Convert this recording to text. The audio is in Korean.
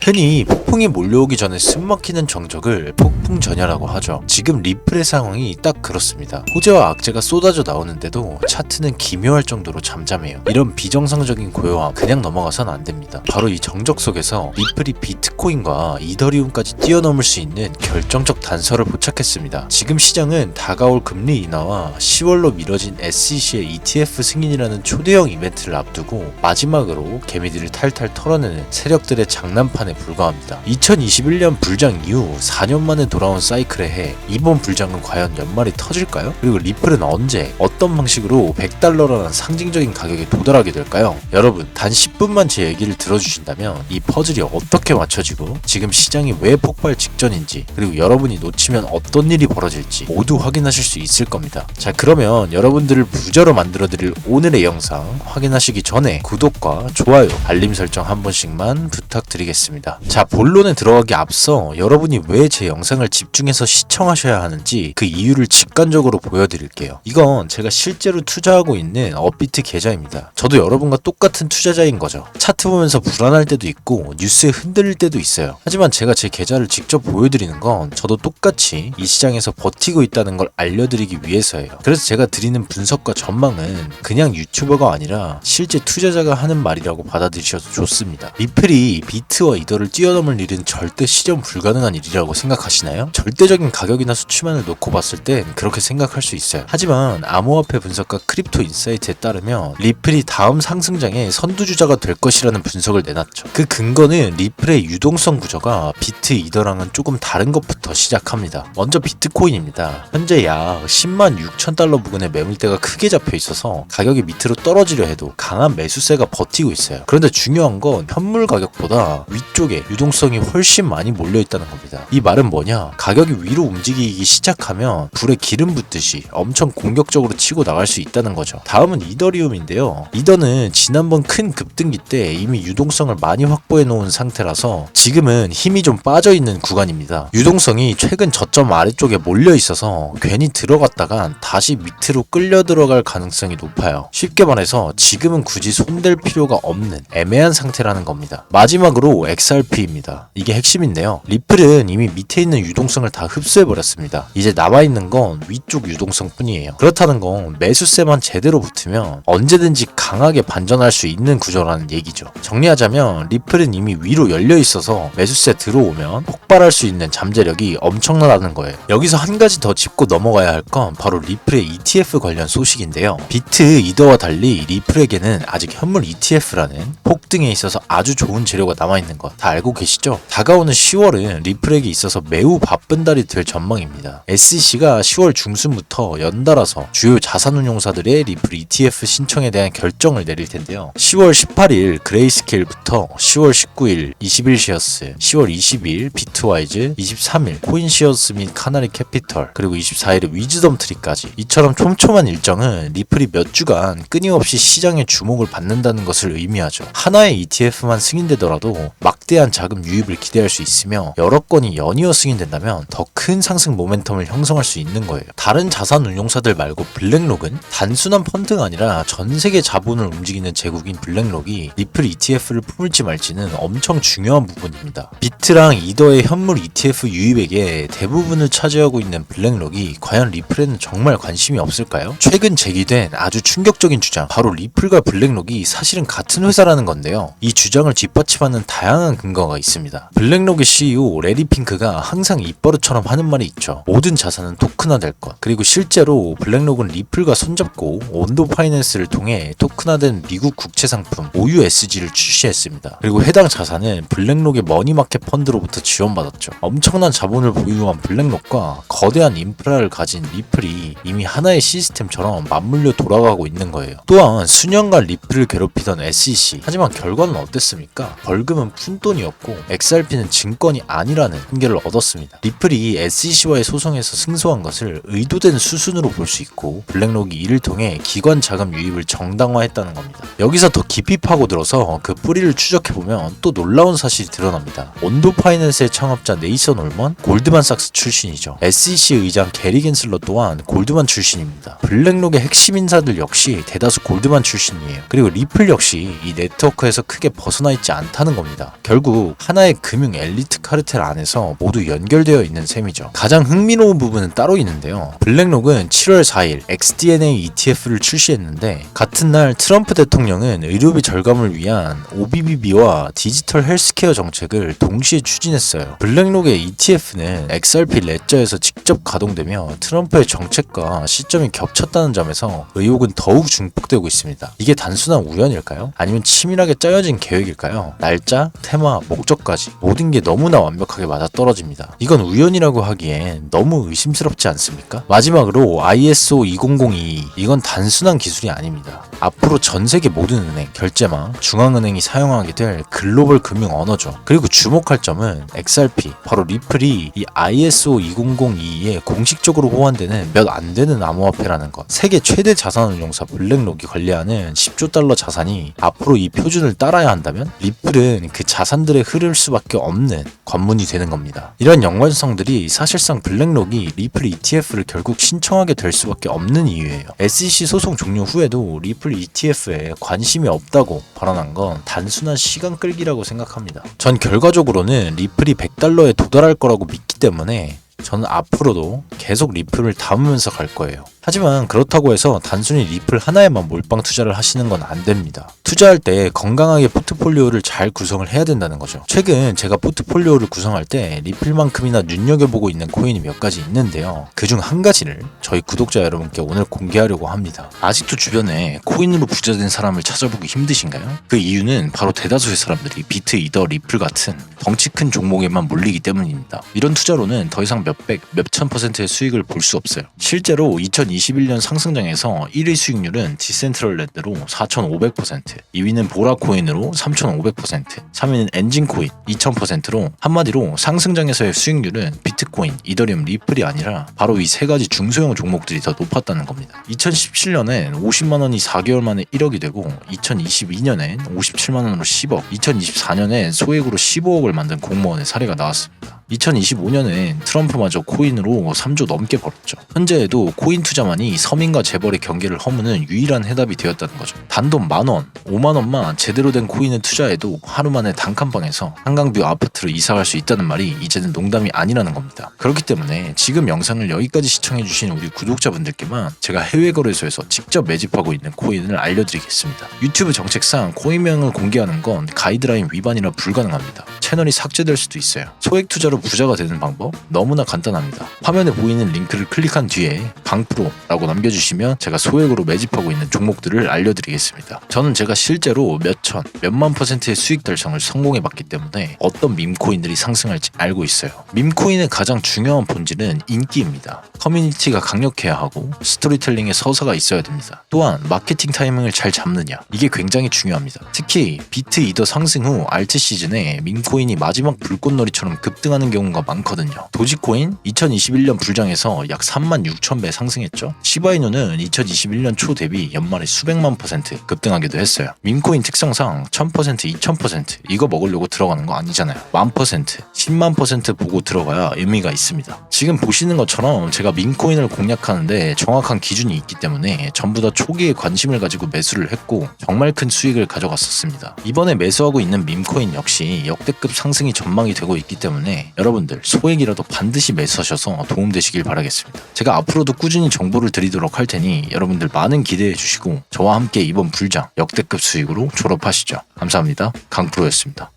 흔히 폭풍이 몰려오기 전에 숨막히는 정적을 폭풍전야라고 하죠. 지금 리플의 상황이 딱 그렇습니다. 호재와 악재가 쏟아져 나오는데도 차트는 기묘할 정도로 잠잠해요. 이런 비정상적인 고요함 그냥 넘어가선 안 됩니다. 바로 이 정적 속에서 리플이 비트코인과 이더리움까지 뛰어넘을 수 있는 결정적 단서를 포착했습니다. 지금 시장은 다가올 금리 인하와 10월로 미뤄진 SEC의 ETF 승인이라는 초대형 이벤트를 앞두고 마지막으로 개미들을 탈탈 털어내는 세력들의 장난판에 불과합니다. 2021년 불장 이후 4년 만에 돌아온 사이클의 해, 이번 불장은 과연 연말이 터질까요? 그리고 리플은 언제 어떤 방식으로 $100라는 상징적인 가격에 도달하게 될까요? 여러분 단 10분만 제 얘기를 들어주신다면 이 퍼즐이 어떻게 맞춰지고 지금 시장이 왜 폭발 직전인지, 그리고 여러분이 놓치면 어떤 일이 벌어질지 모두 확인하실 수 있을 겁니다. 자, 그러면 여러분들을 부자로 만들어드릴 오늘의 영상 확인하시기 전에 구독과 좋아요, 알림 설정 한 번씩만 부탁드리겠습니다. 자, 본론에 들어가기 앞서 여러분이 왜 제 영상을 집중해서 시청하셔야 하는지 그 이유를 직관적으로 보여드릴게요. 이건 제가 실제로 투자하고 있는 업비트 계좌입니다. 저도 여러분과 똑같은 투자자인 거죠. 차트 보면서 불안할 때도 있고 뉴스에 흔들릴 때도 있어요. 하지만 제가 제 계좌를 직접 보여드리는 건 저도 똑같이 이 시장에서 버티고 있다는 걸 알려드리기 위해서예요. 그래서 제가 드리는 분석과 전망은 그냥 유튜버가 아니라 실제 투자자가 하는 말이라고 받아들이셔도 좋습니다. 리플이 비트와 이더를 뛰어넘을 일은 절대 실현 불가능한 일이라고 생각하시나요? 절대적인 가격이나 수치만을 놓고 봤을 땐 그렇게 생각할 수 있어요. 하지만 암호화폐 분석가 크립토 인사이트에 따르면 리플이 다음 상승장의 선두주자가 될 것이라는 분석을 내놨죠. 그 근거는 리플의 유동성 구조가 비트 이더랑은 조금 다른 것부터 시작합니다. 먼저 비트코인입니다. 현재 약 10만 6천 달러 부근의 매물대가 크게 잡혀 있어서 가격이 밑으로 떨어지려 해도 강한 매수세가 버티고 있어요. 그런데 중요한 건 현물 가격보다 위쪽에 유동성이 훨씬 많이 몰려 있다는 겁니다. 이 말은 뭐냐? 가격이 위로 움직이기 시작하면 불에 기름 붓듯이 엄청 공격적으로 치고 나갈 수 있다는 거죠. 다음은 이더리움인데요. 이더는 지난번 큰 급등기 때 이미 유동성을 많이 확보해 놓은 상태라서 지금은 힘이 좀 빠져 있는 구간입니다. 유동성이 최근 저점 아래쪽에 몰려 있어서 괜히 들어갔다간 다시 밑으로 끌려 들어갈 가능성이 높아요. 쉽게 말해서 지금은 굳이 손댈 필요가 없는 애매한 상태라는 겁니다. 마지막으로 XRP입니다. 이게 핵심인데요. 리플은 이미 밑에 있는 유동성을 다 흡수해버렸습니다. 이제 남아있는 건 위쪽 유동성 뿐이에요. 그렇다는 건 매수세만 제대로 붙으면 언제든지 강하게 반전할 수 있는 구조라는 얘기죠. 정리하자면 리플은 이미 위로 열려있어서 매수세 들어오면 폭발할 수 있는 잠재력이 엄청나다는 거예요. 여기서 한 가지 더 짚고 넘어가야 할 건 바로 리플의 ETF 관련 소식인데요. 비트, 이더와 달리 리플에게는 아직 현물 ETF라는 폭등에 있어서 아주 좋은 재료가 남아있는 거 다 알고 계시죠? 다가오는 10월은 리플에게 있어서 매우 바쁜 달이 될 전망입니다. SEC가 10월 중순부터 연달아서 주요 자산운용사들의 리플 ETF 신청에 대한 결정을 내릴 텐데요. 10월 18일 그레이스케일부터 10월 19일 21시어스, 10월 20일 비트와이즈, 23일 코인시어스 및 카나리 캐피털, 그리고 24일에 위즈덤 트리까지 이처럼 촘촘한 일정은 리플이 몇 주간 끊임없이 시장의 주목을 받는다는 것을 의미하죠. 하나의 ETF만 승인되더라도 막대한 자금 유입을 기대할 수 있으며 여러 건이 연이어 승인된다면 더 큰 상승 모멘텀을 형성할 수 있는 거예요. 다른 자산 운용사들 말고 블랙록은 단순한 펀드가 아니라 전 세계 자본을 움직이는 제국인 블랙록이 리플 ETF를 품을지 말지는 엄청 중요한 부분입니다. 비트랑 이더의 현물 ETF 유입액의 대부분을 차지하고 있는 블랙록이 과연 리플에는 정말 관심이 없을까요? 최근 제기된 아주 충격적인 주장, 바로 리플과 블랙록이 사실은 같은 회사라는 건데요. 이 주장을 뒷받침하는 다양한 근거가 있습니다. 블랙록의 CEO 레리 핑크가 항상 입버릇처럼 하는 말이 있죠. 모든 자산은 토큰화될 것. 그리고 실제로 블랙록은 리플과 손잡고 온도 파이낸스를 통해 토큰화된 미국 국채 상품 OUSG를 출시했습니다. 그리고 해당 자산은 블랙록의 머니마켓 펀드로부터 지원받았죠. 엄청난 자본을 보유한 블랙록과 거대한 인프라를 가진 리플이 이미 하나의 시스템처럼 맞물려 돌아가고 있는 거예요. 또한 수년간 리플을 괴롭히던 SEC. 하지만 결과는 어땠습니까? 벌금은 푼돈이었고 XRP는 증권이 아니라는 판결을 얻었습니다. 리플이 SEC와의 소송에서 승소한 것을 의도된 수순으로 볼 수 있고 블랙록이 이를 통해 기관 자금 유입을 정당화했다는 겁니다. 여기서 더 깊이 파고들어서 그 뿌리를 추적해보면 또 놀라운 사실이 드러납니다. 온도 파이낸스의 창업자 네이선 올먼, 골드만삭스 출신이죠. SEC 의장 게리 겐슬러 또한 골드만 출신입니다. 블랙록의 핵심 인사들 역시 대다수 골드만 출신이에요. 그리고 리플 역시 이 네트워크에서 크게 벗어나 있지 않다는 겁니다. 결국 결국 하나의 금융 엘리트 카르텔 안에서 모두 연결되어 있는 셈이죠. 가장 흥미로운 부분은 따로 있는데요. 블랙록은 7월 4일 XDNA ETF를 출시했는데 같은 날 트럼프 대통령은 의료비 절감을 위한 OBBB와 디지털 헬스케어 정책을 동시에 추진했어요. 블랙록의 ETF는 XRP 레저에서 직접 가동되며 트럼프의 정책과 시점이 겹쳤다는 점에서 의혹은 더욱 증폭되고 있습니다. 이게 단순한 우연일까요? 아니면 치밀하게 짜여진 계획일까요? 날짜, 테마, 목적까지 모든 게 너무나 완벽하게 맞아떨어집니다. 이건 우연이라고 하기엔 너무 의심스럽지 않습니까? 마지막으로 ISO 20022 이건 단순한 기술이 아닙니다. 앞으로 전 세계 모든 은행, 결제망, 중앙은행이 사용하게 될 글로벌 금융 언어죠. 그리고 주목할 점은 XRP, 바로 리플이 이 ISO 2002에 공식적으로 호환되는 몇 안 되는 암호화폐라는 것. 세계 최대 자산운용사 블랙록이 관리하는 10조 달러 자산이 앞으로 이 표준을 따라야 한다면 리플은 그 자산들에 흐를 수밖에 없는 관문이 되는 겁니다. 이런 연관성들이 사실상 블랙록이 리플 ETF를 결국 신청하게 될 수밖에 없는 이유예요. SEC 소송 종료 후에도 리플 ETF에 관심이 없다고 발언한 건 단순한 시간 끌기라고 생각합니다. 전 결과적으로는 리플이 100달러에 도달할 거라고 믿기 때문에 저는 앞으로도 계속 리플을 담으면서 갈 거예요. 하지만 그렇다고 해서 단순히 리플 하나에만 몰빵 투자를 하시는 건 안 됩니다. 투자할 때 건강하게 포트폴리오를 잘 구성을 해야 된다는 거죠. 최근 제가 포트폴리오를 구성할 때 리플만큼이나 눈여겨보고 있는 코인이 몇 가지 있는데요. 그중 한 가지를 저희 구독자 여러분께 오늘 공개하려고 합니다. 아직도 주변에 코인으로 부자된 사람을 찾아보기 힘드신가요? 그 이유는 바로 대다수의 사람들이 비트, 이더, 리플 같은 덩치 큰 종목에만 몰리기 때문입니다. 이런 투자로는 더 이상 몇백, 몇천 %의 수익을 볼 수 없어요. 실제로 2021년 상승장에서 1위 수익률은 디센트럴랜드로 4,500%, 2위는 보라코인으로 3,500%, 3위는 엔진코인 2,000%로 한마디로 상승장에서의 수익률은 비트코인, 이더리움, 리플이 아니라 바로 이 세 가지 중소형 종목들이 더 높았다는 겁니다. 2017년엔 50만원이 4개월 만에 1억이 되고 2022년엔 57만원으로 10억, 2024년엔 소액으로 15억을 만든 공무원의 사례가 나왔습니다. 2025년엔 트럼프마저 코인으로 3조 넘게 벌었죠. 현재에도 코인 투자만이 서민과 재벌의 경계를 허무는 유일한 해답이 되었다는 거죠. 단돈 10,000원, 50,000원만 제대로 된 코인에 투자해도 하루 만에 단칸방에서 한강뷰 아파트로 이사갈 수 있다는 말이 이제는 농담이 아니라는 겁니다. 그렇기 때문에 지금 영상을 여기까지 시청해주신 우리 구독자분들께만 제가 해외 거래소에서 직접 매집하고 있는 코인을 알려드리겠습니다. 유튜브 정책상 코인명을 공개하는 건 가이드라인 위반이라 불가능합니다. 채널이 삭제될 수도 있어요. 소액 투자로 부자가 되는 방법 너무나 간단합니다. 화면에 보이는 링크를 클릭한 뒤에 강프로라고 남겨주시면 제가 소액으로 매집하고 있는 종목들을 알려드리겠습니다. 저는 제가 실제로 몇천, 몇만 %의 수익 달성을 성공해봤기 때문에 어떤 밈코인들이 상승할지 알고 있어요. 밈코인의 가장 중요한 본질은 인기입니다. 커뮤니티가 강력해야 하고 스토리텔링에 서사가 있어야 됩니다. 또한 마케팅 타이밍을 잘 잡느냐, 이게 굉장히 중요합니다. 특히 비트, 이더 상승 후 알트 시즌에 밈코인이 마지막 불꽃놀이처럼 급등하는 경우가 많거든요. 도지코인 2021년 불장에서 약 36,000배 상승했죠. 시바이누는 2021년 초 대비 연말에 수백만 % 급등하기도 했어요. 밈코인 특성상 1000%, 2000% 이거 먹으려고 들어가는 거 아니잖아요. 1000%, 10만 % 보고 들어가야 의미가 있습니다. 지금 보시는 것처럼 제가 밈코인을 공략하는데 정확한 기준이 있기 때문에 전부 다 초기에 관심을 가지고 매수를 했고 정말 큰 수익을 가져갔었습니다. 이번에 매수하고 있는 밈코인 역시 역대급 상승이 전망이 되고 있기 때문에 여러분들 소액이라도 반드시 매수하셔서 도움되시길 바라겠습니다. 제가 앞으로도 꾸준히 정보를 드리도록 할 테니 여러분들 많은 기대해 주시고 저와 함께 이번 불장 역대급 수익으로 졸업하시죠. 감사합니다. 강프로였습니다.